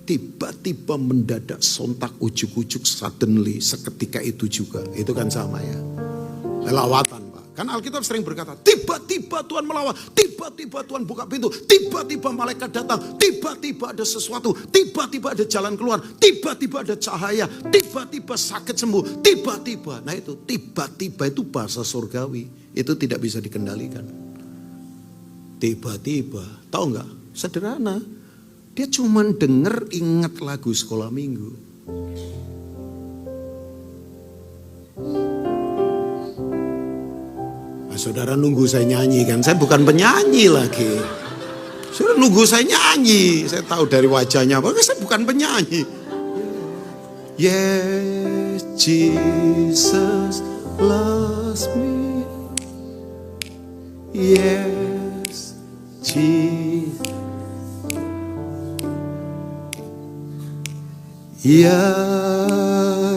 Tiba-tiba mendadak sontak ujuk-ujuk suddenly seketika itu juga. Itu kan sama ya. Lelawatan Pak. Kan Alkitab sering berkata, tiba-tiba Tuhan melawat, tiba-tiba Tuhan buka pintu, tiba-tiba malaikat datang, tiba-tiba ada sesuatu, tiba-tiba ada jalan keluar, tiba-tiba ada cahaya, tiba-tiba sakit sembuh, tiba-tiba. Nah itu tiba-tiba itu bahasa surgawi. Itu tidak bisa dikendalikan. Tiba-tiba, tahu nggak? Sederhana. Dia cuma denger ingat lagu sekolah minggu. Nah, saudara nunggu saya nyanyi kan, saya bukan penyanyi lagi. Saudara nunggu saya nyanyi, saya tahu dari wajahnya, bahwa saya bukan penyanyi. Yes, Jesus loves me. Yes, Jesus. Ya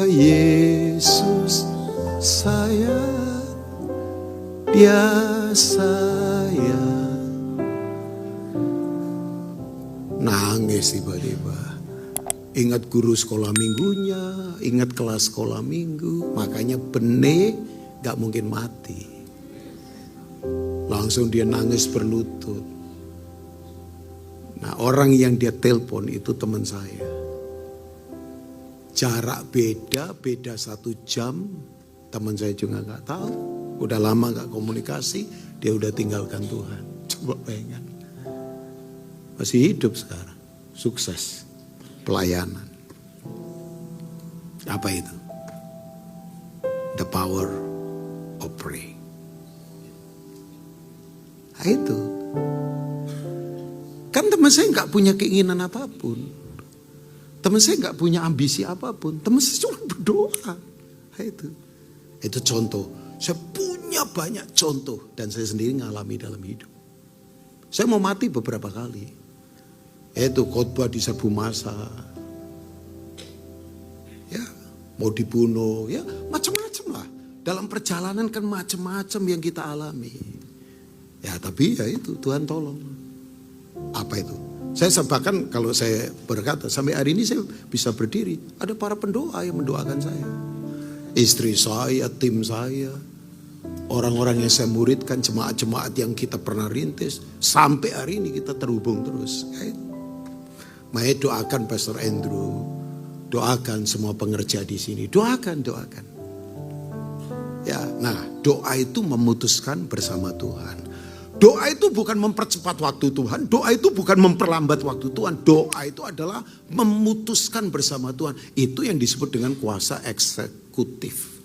Yesus sayang, Dia sayang. Nangis tiba-tiba. Ingat guru sekolah minggunya, ingat kelas sekolah minggu. Makanya benih gak mungkin mati. Langsung dia nangis berlutut. Nah orang yang dia telepon itu teman saya. Jarak beda 1 jam, teman saya juga gak tahu. Udah lama gak komunikasi, dia udah tinggalkan Tuhan. Coba bayangkan. Masih hidup sekarang, sukses, pelayanan. Apa itu? The power of prayer. Nah, itu. Kan teman saya gak punya keinginan apapun. Teman saya gak punya ambisi apapun. Teman saya cuma berdoa. Itu contoh. Saya punya banyak contoh. Dan saya sendiri ngalami dalam hidup. Saya mau mati beberapa kali. Itu khotbah di serbu masa. Ya, mau dibunuh. Ya, macam-macam lah. Dalam perjalanan kan macam-macam yang kita alami. Ya, tapi ya itu Tuhan tolong. Apa itu? Saya bahkan kalau saya berkata sampai hari ini saya bisa berdiri. Ada para pendoa yang mendoakan saya. Istri saya, tim saya. Orang-orang yang saya muridkan, jemaat-jemaat yang kita pernah rintis. Sampai hari ini kita terhubung terus. Makanya doakan Pastor Andrew. Doakan semua pengerja di sini. Doakan. Ya, nah doa itu memutuskan bersama Tuhan. Doa itu bukan mempercepat waktu Tuhan. Doa itu bukan memperlambat waktu Tuhan. Doa itu adalah memutuskan bersama Tuhan. Itu yang disebut dengan kuasa eksekutif.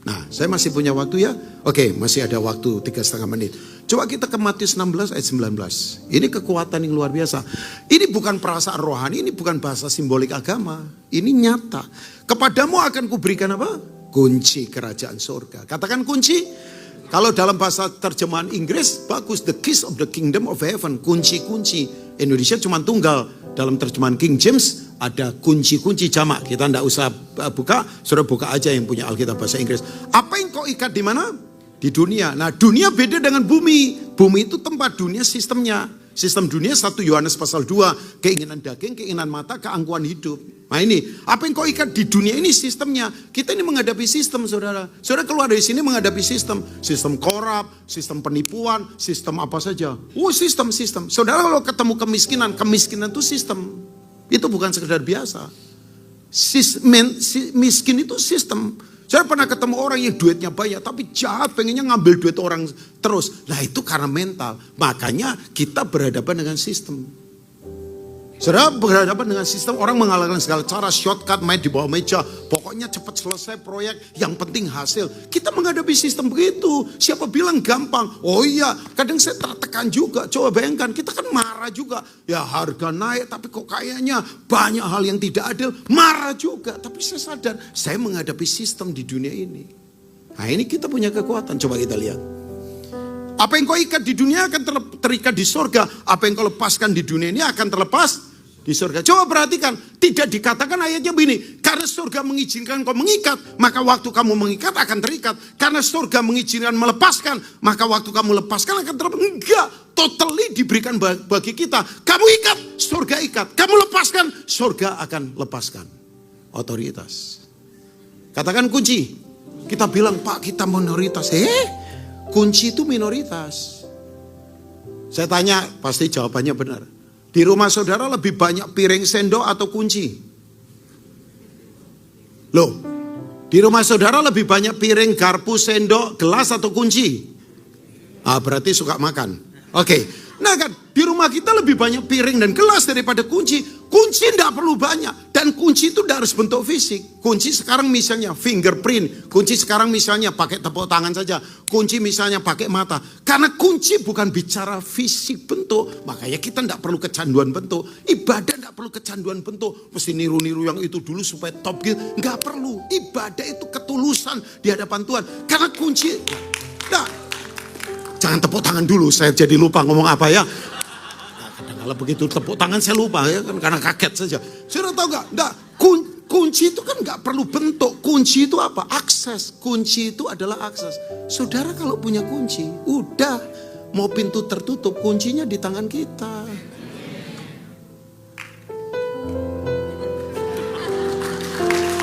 Nah, saya masih punya waktu ya? Oke, masih ada waktu 3,5 menit. Coba kita ke Matius 16 ayat 19. Ini kekuatan yang luar biasa. Ini bukan perasaan rohani, ini bukan bahasa simbolik agama. Ini nyata. Kepadamu akan kuberikan apa? Kunci kerajaan surga. Katakan kunci. Kalau dalam bahasa terjemahan Inggris, bagus. The keys of the kingdom of heaven. Kunci-kunci. Indonesia cuma tunggal. Dalam terjemahan King James, ada kunci-kunci jamak. Kita tidak usah buka, saudara buka aja yang punya Alkitab bahasa Inggris. Apa yang kau ikat di mana? Di dunia. Nah, dunia beda dengan bumi. Bumi itu tempat, dunia sistemnya. Sistem dunia 1 Yohanes pasal 2. Keinginan daging, keinginan mata, keangkuhan hidup. Nah ini, apa yang kau ikat di dunia ini sistemnya. Kita ini menghadapi sistem, saudara. Saudara keluar dari sini menghadapi sistem. Sistem korup, sistem penipuan, sistem apa saja. Sistem. Saudara kalau ketemu kemiskinan itu sistem. Itu bukan sekedar biasa. Miskin itu sistem. Saya pernah ketemu orang yang duitnya banyak, tapi jahat, pengennya ngambil duit orang terus. Nah itu karena mental. Makanya kita berhadapan dengan sistem. Saudara berhadapan dengan sistem, orang mengalahkan segala cara, shortcut, main di bawah meja. Pokoknya cepat selesai proyek, yang penting hasil. Kita menghadapi sistem begitu. Siapa bilang gampang? Oh iya, kadang saya tertekan juga. Coba bayangkan, kita kan marah juga. Ya harga naik, tapi kok kayaknya banyak hal yang tidak adil. Marah juga, tapi saya sadar, saya menghadapi sistem di dunia ini. Nah ini kita punya kekuatan, coba kita lihat. Apa yang kau ikat di dunia akan terikat di surga. Apa yang kau lepaskan di dunia ini akan terlepas di surga. Coba perhatikan, tidak dikatakan ayatnya begini. Karena surga mengizinkan kau mengikat, maka waktu kamu mengikat akan terikat. Karena surga mengizinkan melepaskan, maka waktu kamu lepaskan akan terlepas. Enggak, totally diberikan bagi kita. Kamu ikat, surga ikat. Kamu lepaskan, surga akan lepaskan. Otoritas. Katakan kunci. Kita bilang, Pak kita minoritas. Kunci itu minoritas. Saya tanya, pasti jawabannya benar. Di rumah saudara lebih banyak piring sendok atau kunci? Loh, di rumah saudara lebih banyak piring, garpu, sendok, gelas atau kunci? Berarti suka makan. Oke. Nah kan, di rumah kita lebih banyak piring dan gelas daripada kunci. Kunci tidak perlu banyak. Dan kunci itu tidak harus bentuk fisik. Kunci sekarang misalnya fingerprint. Kunci sekarang misalnya pakai tepuk tangan saja. Kunci misalnya pakai mata. Karena kunci bukan bicara fisik bentuk. Makanya kita tidak perlu kecanduan bentuk. Ibadah tidak perlu kecanduan bentuk. Mesti niru-niru yang itu dulu supaya top gitu. Nggak perlu. Ibadah itu ketulusan di hadapan Tuhan. Karena kunci... Jangan tepuk tangan dulu, saya jadi lupa ngomong apa ya. Kadang-kadang begitu tepuk tangan saya lupa ya kan, karena kaget saja. Saudara tahu nggak? Kunci itu kan nggak perlu bentuk. Kunci itu apa? Akses. Kunci itu adalah akses. Saudara kalau punya kunci, udah mau pintu tertutup, kuncinya di tangan kita.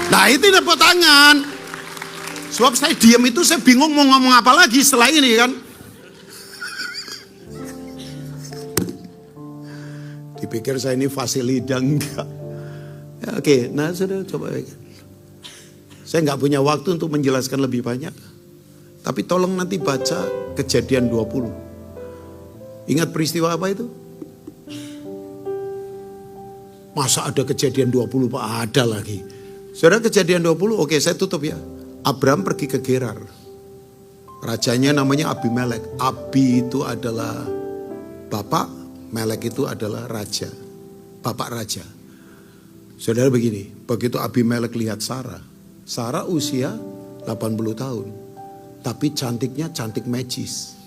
Nah itu tepuk tangan. Sebab saya diam itu saya bingung mau ngomong apa lagi setelah ini kan. Dipikir saya ini fasilida, enggak. Ya, oke, nah saudara coba. Saya nggak punya waktu untuk menjelaskan lebih banyak. Tapi tolong nanti baca Kejadian 20. Ingat peristiwa apa itu? Masa ada Kejadian 20 Pak? Ada lagi. Saudara Kejadian 20, oke saya tutup ya. Abraham pergi ke Gerar. Rajanya namanya Abimelek. Abi itu adalah bapak. Melek itu adalah raja, bapak raja. Saudara begini, begitu Abimelek lihat Sarah usia 80 tahun. Tapi cantiknya cantik magis.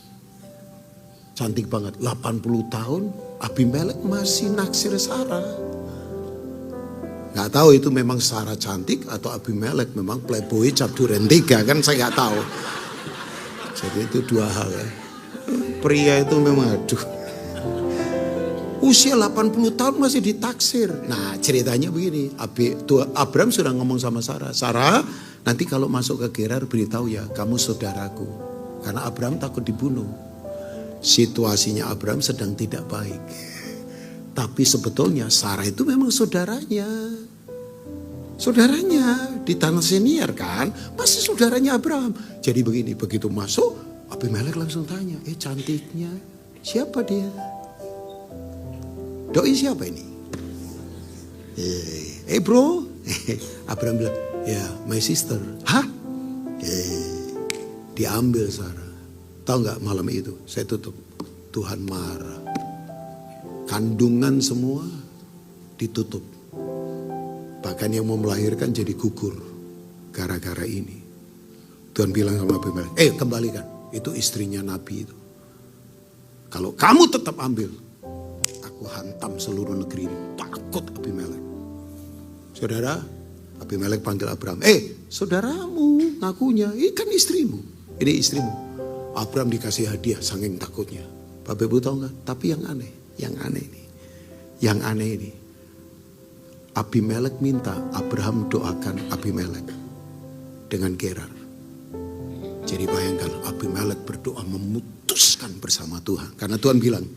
Cantik banget, 80 tahun Abimelek masih naksir Sarah. Gak tahu itu memang Sarah cantik atau Abimelek memang playboy cap duren 3 kan saya gak tahu. Jadi itu dua hal ya. Pria itu memang aduh. Usia 80 tahun masih ditaksir. Nah ceritanya begini. Abraham sudah ngomong sama Sarah. Sarah nanti kalau masuk ke Gerar beritahu ya kamu saudaraku. Karena Abraham takut dibunuh. Situasinya Abraham sedang tidak baik. Tapi sebetulnya Sarah itu memang saudaranya. Saudaranya di tanah senior kan. Masih saudaranya Abraham. Jadi begini begitu masuk Abimelek langsung tanya. Cantiknya siapa dia? Doi siapa ini? Bro. Abraham bilang, ya my sister. Hah? Diambil Sarah. Tahu nggak malam itu saya tutup, Tuhan marah. Kandungan semua ditutup. Bahkan yang mau melahirkan jadi gugur gara-gara ini. Tuhan bilang sama Abimelek, kembalikan. Itu istrinya Nabi itu. Kalau kamu tetap ambil, aku hantam seluruh negeri ini. Takut Abimelek. Saudara, Abimelek panggil Abraham. Saudaramu ngakunya, kan istrimu. Ini istrimu. Abraham dikasih hadiah saking takutnya. Bapak Ibu tahu nggak? Tapi yang aneh ini. Abimelek minta Abraham doakan Abimelek dengan Gerar. Jadi bayangkan Abimelek berdoa memutuskan bersama Tuhan. Karena Tuhan bilang,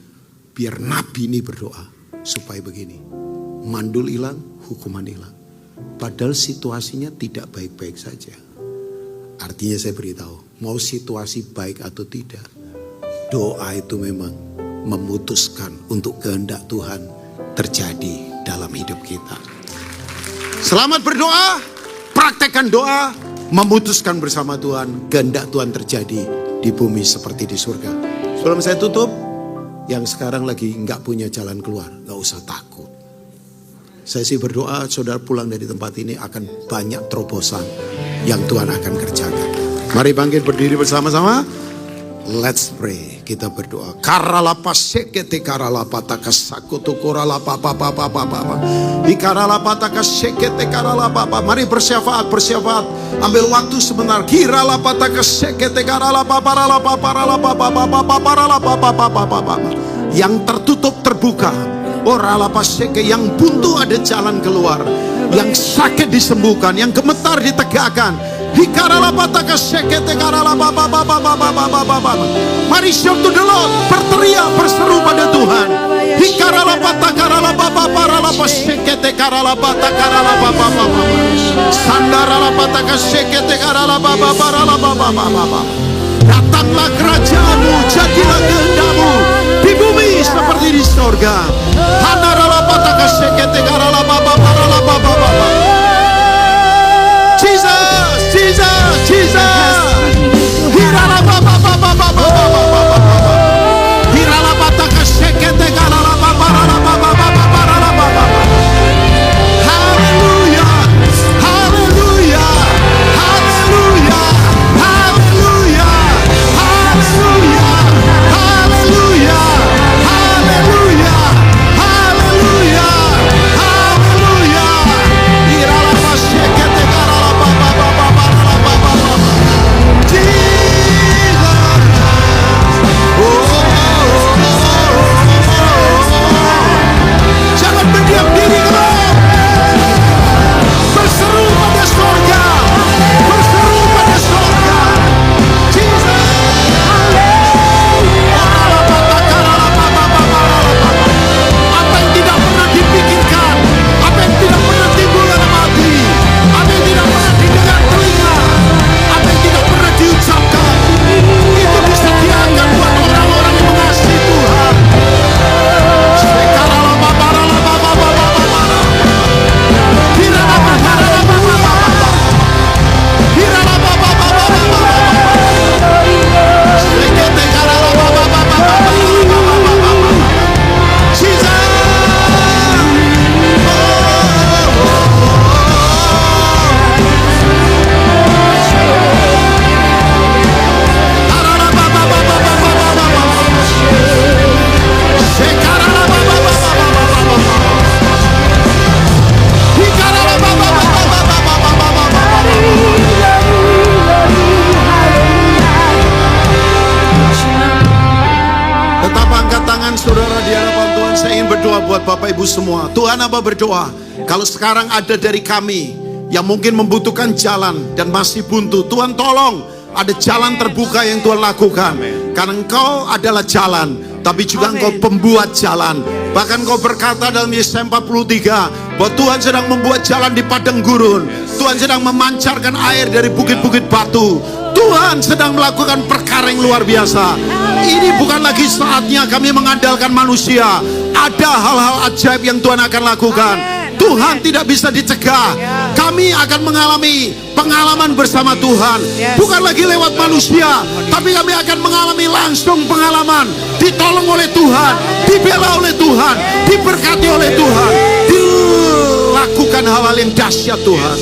biar Nabi ini berdoa supaya begini. Mandul hilang, hukuman hilang. Padahal situasinya tidak baik-baik saja. Artinya saya beritahu, mau situasi baik atau tidak, doa itu memang memutuskan untuk kehendak Tuhan terjadi dalam hidup kita. Selamat berdoa, praktekkan doa, memutuskan bersama Tuhan, kehendak Tuhan terjadi di bumi seperti di surga. Sebelum saya tutup, yang sekarang lagi nggak punya jalan keluar, nggak usah takut. Saya sih berdoa, saudara pulang dari tempat ini akan banyak terobosan yang Tuhan akan kerjakan. Mari bangkit berdiri bersama-sama. Let's pray. Kita berdoa. Karalapa sekete karalapa takasakutu koralapa papa papa papa. Ikaralapa takasekete karalapa papa. Mari bersyafaat. Ambil waktu sebentar. Kiralapa takasekete karalapa paralapa paralapa papa papa paralapa papa papa. Yang tertutup terbuka. Oralapa seke, yang buntu ada jalan keluar. Yang sakit disembuhkan, yang gemetar ditegakkan. Mari shout to the Lord, berteriak, berseru pada Tuhan. Datanglah kerajaanmu, jadilah kehendak-Mu di bumi seperti di sorga. Jesus. Bapak Ibu semua, Tuhan apa berdoa, kalau sekarang ada dari kami yang mungkin membutuhkan jalan dan masih buntu, Tuhan tolong ada jalan terbuka yang Tuhan lakukan. Karena Engkau adalah jalan, tapi juga Engkau pembuat jalan. Bahkan Engkau berkata dalam Yesaya 43 bahwa Tuhan sedang membuat jalan di padang gurun, Tuhan sedang memancarkan air dari bukit-bukit batu, Tuhan sedang melakukan perkara yang luar biasa. Ini bukan lagi saatnya kami mengandalkan manusia. Ada hal-hal ajaib yang Tuhan akan lakukan. Tuhan tidak bisa dicegah. Kami akan mengalami pengalaman bersama Tuhan. Bukan lagi lewat manusia, tapi kami akan mengalami langsung pengalaman. Ditolong oleh Tuhan, dibela oleh Tuhan, diberkati oleh Tuhan, dilakukan hal-hal yang dahsyat Tuhan.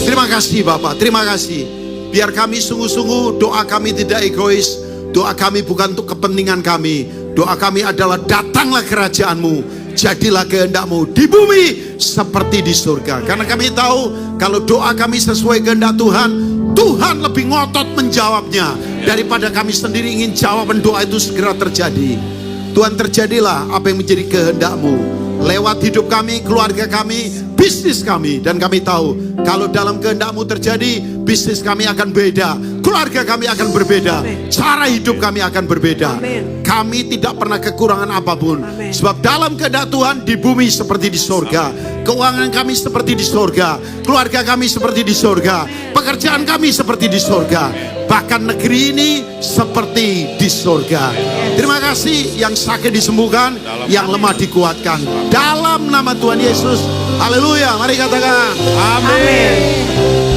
Terima kasih Bapak, terima kasih. Biar kami sungguh-sungguh, doa kami tidak egois. Doa kami bukan untuk kepentingan kami. Doa kami adalah datanglah kerajaan-Mu, jadilah kehendak-Mu di bumi seperti di surga. Karena kami tahu kalau doa kami sesuai kehendak Tuhan, Tuhan lebih ngotot menjawabnya daripada kami sendiri ingin jawaban doa itu segera terjadi. Tuhan, terjadilah apa yang menjadi kehendak-Mu lewat hidup kami, keluarga kami, bisnis kami. Dan kami tahu kalau dalam kehendak-Mu terjadi, bisnis kami akan beda, keluarga kami akan berbeda, cara hidup kami akan berbeda. Kami tidak pernah kekurangan apapun. Sebab dalam kehendak Tuhan di bumi seperti di sorga. Keuangan kami seperti di sorga, keluarga kami seperti di sorga, pekerjaan kami seperti di sorga, bahkan negeri ini seperti di sorga. Terima kasih, yang sakit disembuhkan, yang lemah dikuatkan dalam nama Tuhan Yesus. Haleluya, mari katakan amin.